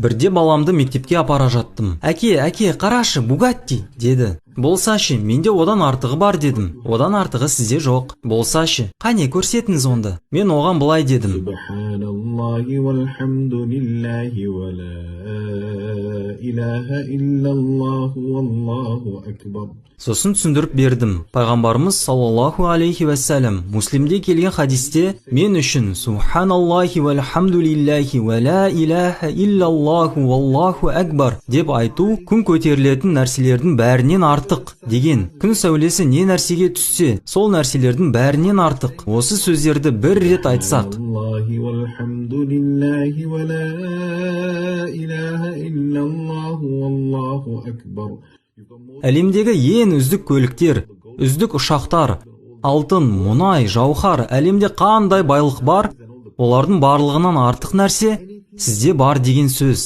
Бірде баламды мектепке апара жаттым. Әке, қарашы, Бугатти, деді. Болсашы, менде одан артығы бар дедім. Одан артығы сізде жоқ. Болсашы, қане көрсетіңіз онда. Мен оған былай дедім. Субханаллахи валхамдулиллахи ва ла илаха иллаллаху валлаху акбар. Сосын түсіндіріп бердім. Пайғамбарымыз саллаллаху алейхи вассалам муслимде келген хадисте мен үшін субханаллахи валхамдулиллахи ва ла илаха иллаллаху валлаху акбар деп айту күн көтерілетін нәрселердің бәрінен артық деген. Күн сәулесі не нәрсеге түссе, сол нәрселердің бәрінен артық. Осы сөздерді бір рет айтсақ. Әлемдегі ең үздік көліктер, үздік ұшақтар, алтын, мұнай, жауһар, әлемде қандай байлық бар, олардың барлығынан артық нәрсе сізде бар деген сөз.